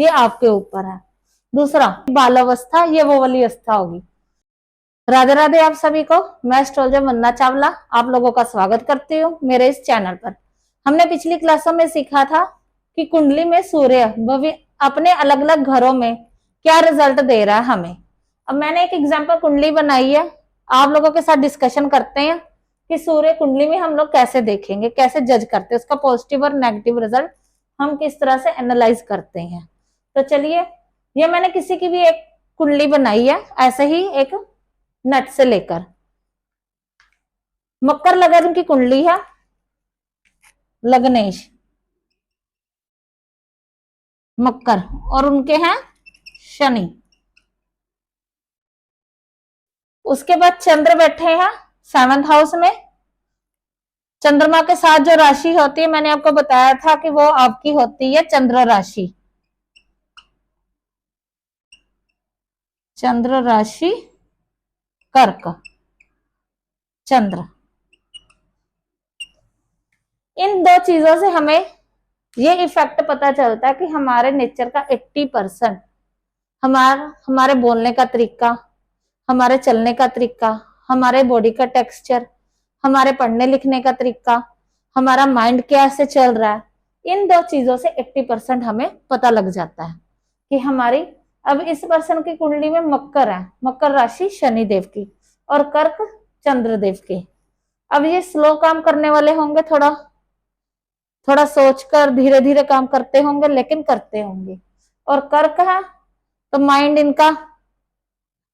ये आपके ऊपर है। दूसरा बाल अवस्था, ये वो वाली अवस्था होगी। राधे राधे आप सभी को। मैं एस्ट्रोलॉजर वंदना चावला आप लोगों का स्वागत करती हूँ मेरे इस चैनल पर। हमने पिछली क्लासों में सीखा था कि कुंडली में सूर्य अपने अलग अलग घरों में क्या रिजल्ट दे रहा है हमें। अब मैंने एक एग्जाम्पल कुंडली बनाई है, आप लोगों के साथ डिस्कशन करते हैं कि सूर्य कुंडली में हम लोग कैसे देखेंगे, कैसे जज करते हैं, उसका पॉजिटिव और नेगेटिव रिजल्ट हम किस तरह से एनालाइज करते हैं। तो चलिए, ये मैंने किसी की भी एक कुंडली बनाई है, ऐसे ही एक नट से लेकर। मकर लगन की कुंडली है, लग्नेश मकर, और उनके हैं शनि। उसके बाद चंद्र बैठे हैं 7th हाउस में। चंद्रमा के साथ जो राशि होती है, मैंने आपको बताया था कि वो आपकी होती है चंद्र राशि। चंद्र राशि कर्क, चंद्र। इन दो चीजों से हमें ये इफेक्ट पता चलता है कि हमारे नेचर का 80% हमारे बोलने का तरीका, हमारे चलने का तरीका, हमारे बॉडी का टेक्सचर, हमारे पढ़ने लिखने का तरीका, हमारा माइंड कैसे चल रहा है, इन दो चीजों से 80% हमें पता लग जाता है कि हमारी। अब इस पर्सन की कुंडली में मकर है, मकर राशि शनि देव की, और कर्क चंद्र देव की। अब ये स्लो काम करने वाले होंगे, थोड़ा थोड़ा सोचकर धीरे धीरे काम करते होंगे, लेकिन करते होंगे। और कर्क है तो माइंड इनका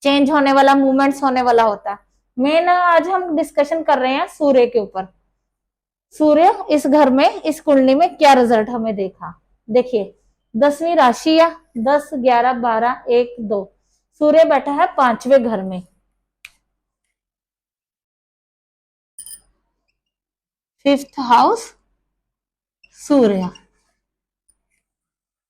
चेंज होने वाला, मूवमेंट्स होने वाला होता है। मेन आज हम डिस्कशन कर रहे हैं सूर्य के ऊपर। सूर्य इस घर में, इस कुंडली में क्या रिजल्ट हमें देखा। देखिए 10वीं राशि है, 10, 11, 12, 1, 2। सूर्य बैठा है 5वें घर में, 5th हाउस सूर्य।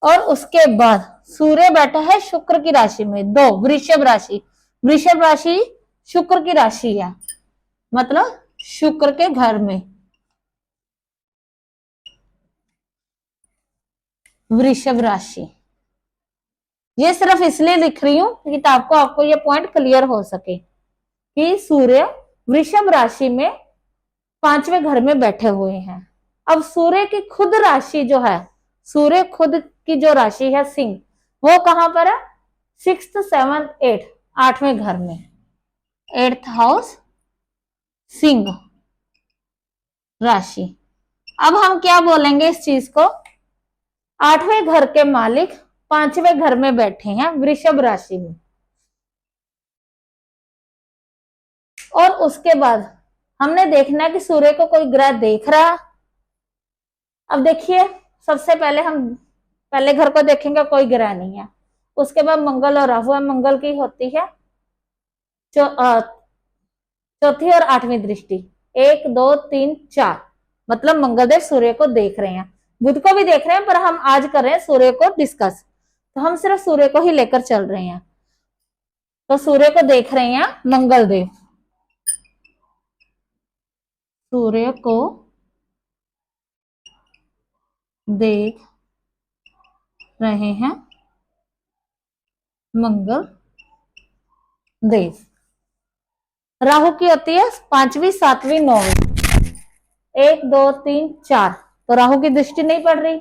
और उसके बाद सूर्य बैठा है शुक्र की राशि में, 2, वृषभ राशि। वृषभ राशि शुक्र की राशि है, मतलब शुक्र के घर में वृषभ राशि। ये सिर्फ इसलिए लिख रही हूं कि आपको ये पॉइंट क्लियर हो सके कि सूर्य वृषभ राशि में 5वें घर में बैठे हुए हैं। अब सूर्य की खुद राशि जो है, सूर्य खुद की जो राशि है सिंह, वो कहां पर है? 6th, 7th, 8th, 8वें घर में, 8th हाउस सिंह राशि। अब हम क्या बोलेंगे इस चीज को? 8वें घर के मालिक 5वें घर में बैठे हैं वृषभ राशि में। और उसके बाद हमने देखना है कि सूर्य को कोई ग्रह देख रहा। अब देखिए, सबसे पहले हम पहले घर को देखेंगे, कोई ग्रह नहीं है। उसके बाद मंगल और राहु है। मंगल की होती है चौथी और 8वीं दृष्टि, 1, 2, 3, 4, मतलब मंगलदेव सूर्य को देख रहे हैं। बुध को भी देख रहे हैं, पर हम आज कर रहे हैं सूर्य को डिस्कस, तो हम सिर्फ सूर्य को ही लेकर चल रहे हैं। तो सूर्य को देख रहे हैं मंगलदेव, सूर्य को देख रहे हैं मंगल देव। राहु की होती है 5वीं, 7वीं, 9वीं, 1, 2, 3, 4, तो राहु की दृष्टि नहीं पड़ रही।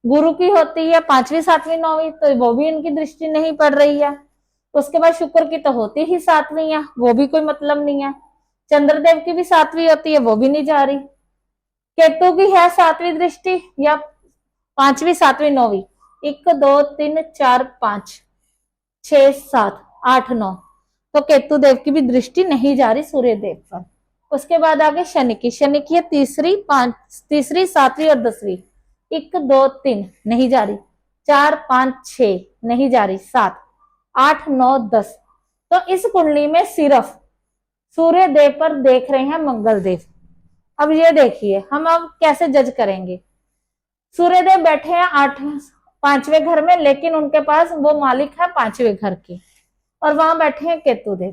गुरु की होती है 5वीं, 7वीं, 9वीं, तो वो भी इनकी दृष्टि नहीं पड़ रही है। उसके बाद शुक्र की तो होती ही 7वीं है, वो भी कोई मतलब नहीं है। चंद्रदेव की भी 7वीं होती है, वो भी नहीं जा रही। केतु की है 7वीं दृष्टि, या 5वीं, 7वीं, 9वीं, 1, 2, 3, 4, 5, 6, 7, 8, 9, तो केतु देव की भी दृष्टि नहीं जा रही सूर्य देव पर। उसके बाद आगे शनि की है तीसरी, 7वीं और 10वीं, 1, 2, 3 नहीं जा रही, 4, 5, 6 नहीं जा रही, 7, 8, 9, 10। तो इस कुंडली में सिर्फ सूर्य देव पर देख रहे हैं मंगल देव। अब ये देखिए हम अब कैसे जज करेंगे। सूर्य देव बैठे हैं 5वें घर में, लेकिन उनके पास वो मालिक है 5वें घर की, और वहां बैठे हैं केतु देव।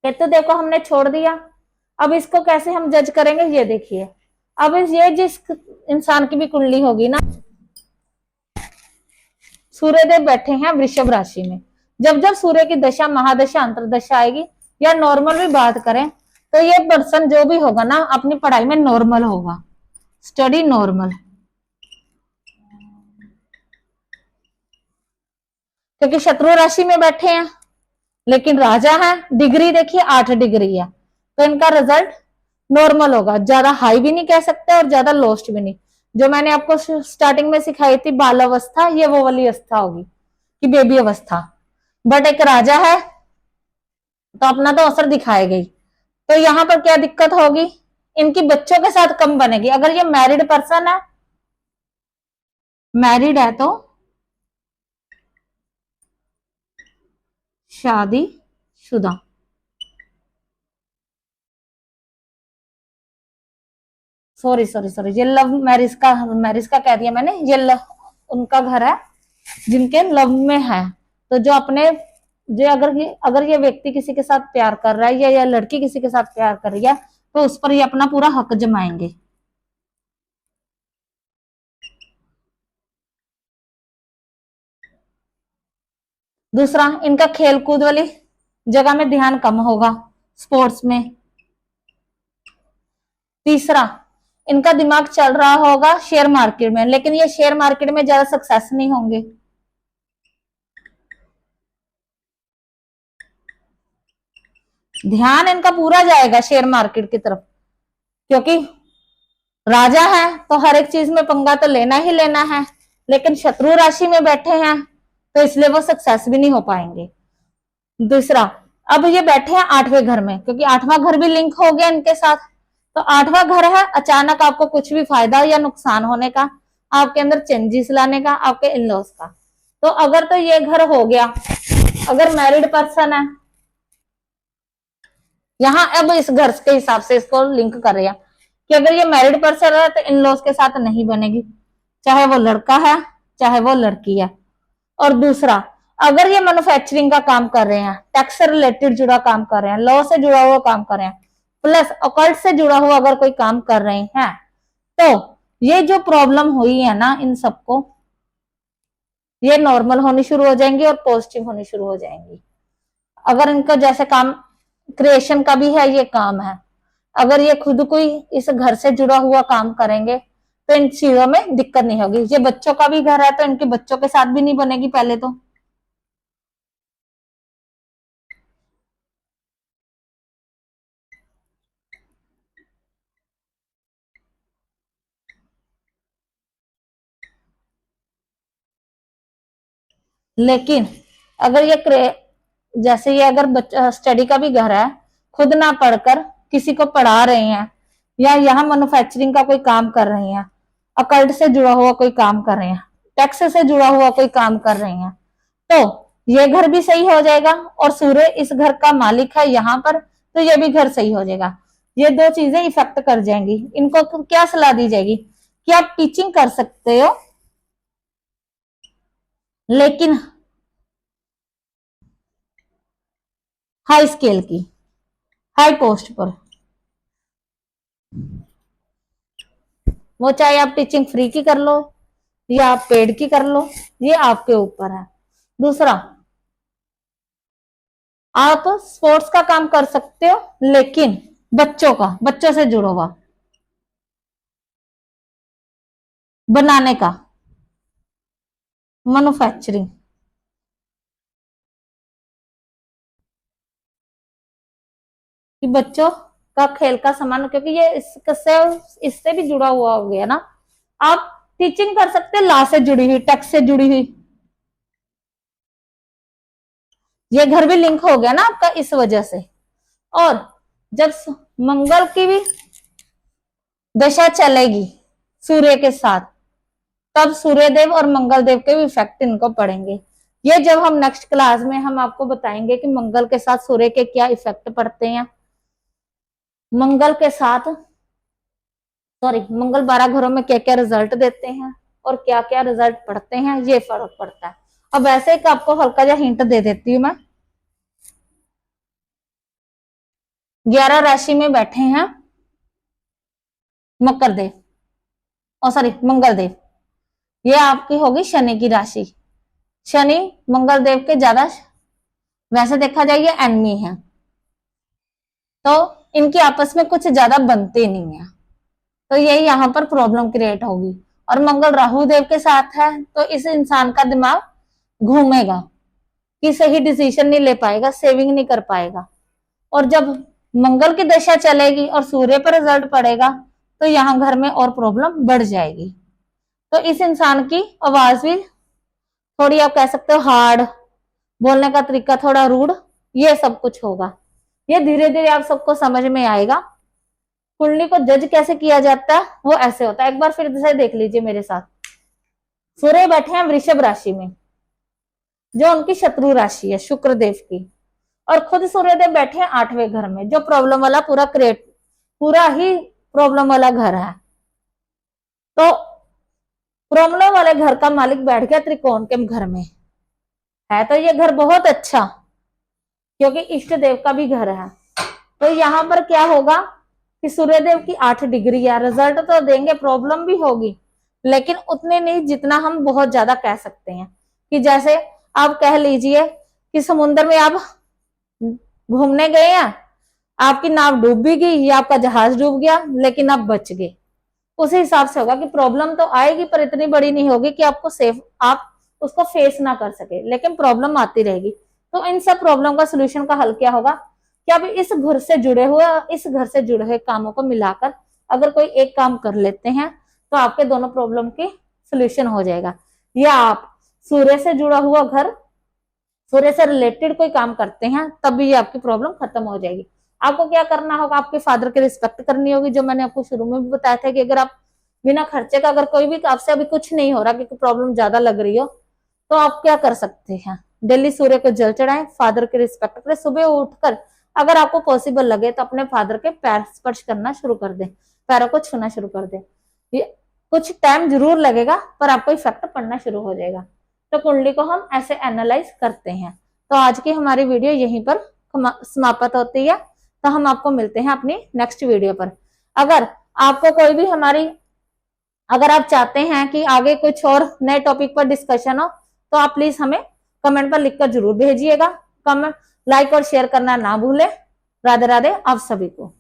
केतु देव को हमने छोड़ दिया। अब इसको कैसे हम जज करेंगे, ये देखिए। अब ये जिस इंसान की भी कुंडली होगी ना, सूर्यदेव बैठे हैं वृषभ राशि में। जब जब सूर्य की दशा, महादशा, अंतरदशा आएगी या नॉर्मल भी बात करें तो ये पर्सन जो भी होगा ना अपनी पढ़ाई में नॉर्मल होगा, स्टडी नॉर्मल, क्योंकि शत्रु राशि में बैठे हैं लेकिन राजा है। डिग्री देखिए 8 डिग्री है, तो इनका रिजल्ट नॉर्मल होगा, ज्यादा हाई भी नहीं कह सकते और ज्यादा लोस्ट भी नहीं। जो मैंने आपको स्टार्टिंग में सिखाई थी बाल अवस्था, ये वो वाली अवस्था होगी कि बेबी अवस्था। बट एक राजा है तो अपना तो असर दिखाएगा ही। तो यहां पर क्या दिक्कत होगी, इनकी बच्चों के साथ कम बनेगी। अगर ये मैरिड पर्सन है, मैरिड है तो शादी शुदा, सॉरी सॉरी सॉरी, ये लव मैरिज का कह दिया मैंने। ये उनका घर है जिनके लव में है। तो जो अपने जो अगर ये व्यक्ति किसी के साथ प्यार कर रहा है या लड़की किसी के साथ प्यार कर रही है तो उस पर ये अपना पूरा हक जमाएंगे। दूसरा, इनका खेल कूद वाली जगह में ध्यान कम होगा, स्पोर्ट्स में। तीसरा, इनका दिमाग चल रहा होगा शेयर मार्केट में, लेकिन ये शेयर मार्केट में ज्यादा सक्सेस नहीं होंगे। ध्यान इनका पूरा जाएगा शेयर मार्केट की तरफ, क्योंकि राजा है तो हर एक चीज में पंगा तो लेना ही लेना है, लेकिन शत्रु राशि में बैठे हैं तो इसलिए वो सक्सेस भी नहीं हो पाएंगे। दूसरा, अब ये बैठे हैं 8वें घर में, क्योंकि 8वां घर भी लिंक हो गया इनके साथ। तो 8वां घर है अचानक आपको कुछ भी फायदा या नुकसान होने का, आपके अंदर चेंजेस लाने का, आपके इन लॉस का। तो अगर तो ये घर हो गया, अगर मैरिड पर्सन है, यहां अब इस घर के हिसाब से इसको लिंक कर रहे हैं कि अगर ये मैरिड पर्सन है तो इन लॉस के साथ नहीं बनेगी, चाहे वो लड़का है चाहे वो लड़की है। और दूसरा, अगर ये मैन्युफैक्चरिंग का काम कर रहे हैं, टैक्स से रिलेटेड जुड़ा काम कर रहे हैं, लॉ से जुड़ा हुआ काम कर रहे हैं, प्लस ऑकल्ट से जुड़ा हुआ अगर कोई काम कर रहे हैं, तो ये जो प्रॉब्लम हुई है ना इन सबको, ये नॉर्मल होनी शुरू हो जाएंगी और पॉजिटिव होनी शुरू हो जाएंगी। अगर इनका जैसे काम क्रिएशन का भी है, ये काम है, अगर ये खुद कोई इस घर से जुड़ा हुआ काम करेंगे तो इन चीजों में दिक्कत नहीं होगी। ये बच्चों का भी घर है तो इनके बच्चों के साथ भी नहीं बनेगी पहले तो। लेकिन अगर जैसे ये अगर स्टडी का भी घर है, खुद ना पढ़कर किसी को पढ़ा रहे हैं, या यहाँ मैन्युफैक्चरिंग का कोई काम कर रहे हैं, अकल्ट से जुड़ा हुआ कोई काम कर रहे हैं, टैक्स से जुड़ा हुआ कोई काम कर रहे हैं, तो ये घर भी सही हो जाएगा। और सूर्य इस घर का मालिक है यहाँ पर, तो ये भी घर सही हो जाएगा। ये दो चीजें इफेक्ट कर जाएंगी। इनको क्या सलाह दी जाएगी कि आप टीचिंग कर सकते हो, लेकिन हाई स्केल की, हाई पोस्ट पर। वो चाहे आप टीचिंग फ्री की कर लो या आप पेड की कर लो, ये आपके ऊपर है। दूसरा, आप स्पोर्ट्स का काम कर सकते हो, लेकिन बच्चों से जुड़ा हुआ बनाने का, मैन्युफैक्चरिंग, कि बच्चों का खेल का सामान, क्योंकि ये इससे भी जुड़ा हुआ हो गया ना। आप टीचिंग कर सकते हैं लॉ से जुड़ी हुई, टैक्स से जुड़ी हुई, ये घर भी लिंक हो गया ना आपका इस वजह से। और जब मंगल की भी दशा चलेगी सूर्य के साथ, तब सूर्यदेव और मंगल देव के भी इफेक्ट इनको पड़ेंगे। ये जब हम नेक्स्ट क्लास में हम आपको बताएंगे कि मंगल के साथ सूर्य के क्या इफेक्ट पड़ते हैं। मंगल के साथ मंगल 12 घरों में क्या क्या रिजल्ट देते हैं और क्या क्या रिजल्ट पड़ते हैं, ये फर्क पड़ता है। अब ऐसे एक आपको हल्का जा हिंट दे देती हूँ मैं। 11 राशि में बैठे हैं मकर देव, मंगल देव, ये आपकी होगी शनि की राशि। शनि मंगल देव के ज्यादा वैसे देखा जाए ये एनमी है, तो इनकी आपस में कुछ ज्यादा बनते नहीं है, तो यही यहाँ पर प्रॉब्लम क्रिएट होगी। और मंगल राहु देव के साथ है तो इस इंसान का दिमाग घूमेगा कि सही डिसीजन नहीं ले पाएगा, सेविंग नहीं कर पाएगा। और जब मंगल की दशा चलेगी और सूर्य पर रिजल्ट पड़ेगा तो यहाँ घर में और प्रॉब्लम बढ़ जाएगी। तो इस इंसान की आवाज भी थोड़ी आप कह सकते हो हार्ड, बोलने का तरीका थोड़ा रूड, ये सब कुछ होगा। ये धीरे धीरे आप सबको समझ में आएगा। कुंडली को जज कैसे किया जाता है वो ऐसे होता है, एक बार फिर से देख लीजिए मेरे साथ। सूर्य बैठे हैं वृषभ राशि में, जो उनकी शत्रु राशि है शुक्र देव की, और खुद सूर्यदेव बैठे हैं 8वें घर में, जो प्रॉब्लम वाला पूरा ही प्रॉब्लम वाला घर है। तो प्रॉब्लम वाले घर का मालिक बैठ गया त्रिकोण के घर में, है तो ये घर बहुत अच्छा, क्योंकि इष्ट देव का भी घर है। तो यहाँ पर क्या होगा कि सूर्यदेव की 8 डिग्री है, रिजल्ट तो देंगे, प्रॉब्लम भी होगी, लेकिन उतने नहीं जितना हम बहुत ज्यादा कह सकते हैं। कि जैसे आप कह लीजिए कि समुद्र में आप घूमने गए हैं, आपकी नाव डूब भी गई या आपका जहाज डूब गया, लेकिन आप बच गए। उसी हिसाब से होगा कि प्रॉब्लम तो आएगी पर इतनी बड़ी नहीं होगी कि आप उसको फेस ना कर सके, लेकिन प्रॉब्लम आती रहेगी। तो इन सब प्रॉब्लम का सोल्यूशन का हल क्या होगा कि अब इस घर से जुड़े हुए कामों को मिलाकर अगर कोई एक काम कर लेते हैं तो आपके दोनों प्रॉब्लम की सोल्यूशन हो जाएगा। या आप सूर्य से जुड़ा हुआ घर, सूर्य से रिलेटेड कोई काम करते हैं, तब भी ये आपकी प्रॉब्लम खत्म हो जाएगी। आपको क्या करना होगा, आपके फादर की रिस्पेक्ट करनी होगी, जो मैंने आपको शुरू में भी बताया था कि अगर आप बिना खर्चे का, अगर कोई भी आपसे अभी कुछ नहीं हो रहा क्योंकि प्रॉब्लम ज्यादा लग रही हो, तो आप क्या कर सकते हैं, डेली सूर्य को जल चढ़ाएं, फादर की रिस्पेक्ट करें, सुबह उठकर अगर आपको पॉसिबल लगे तो अपने फादर के पैर स्पर्श करना शुरू कर दें, पैरों को छूना शुरू कर दें। ये कुछ टाइम जरूर लगेगा पर आपको इफेक्ट पड़ना शुरू हो जाएगा। तो कुंडली को हम ऐसे एनालाइज करते हैं। तो आज की हमारी वीडियो यहीं पर समाप्त होती है, तो हम आपको मिलते हैं अपनी नेक्स्ट वीडियो पर। अगर आपको कोई भी अगर आप चाहते हैं कि आगे कुछ और नए टॉपिक पर डिस्कशन हो तो आप प्लीज हमें कमेंट पर लिखकर जरूर भेजिएगा। कमेंट, लाइक और शेयर करना ना भूलें। राधे राधे आप सभी को।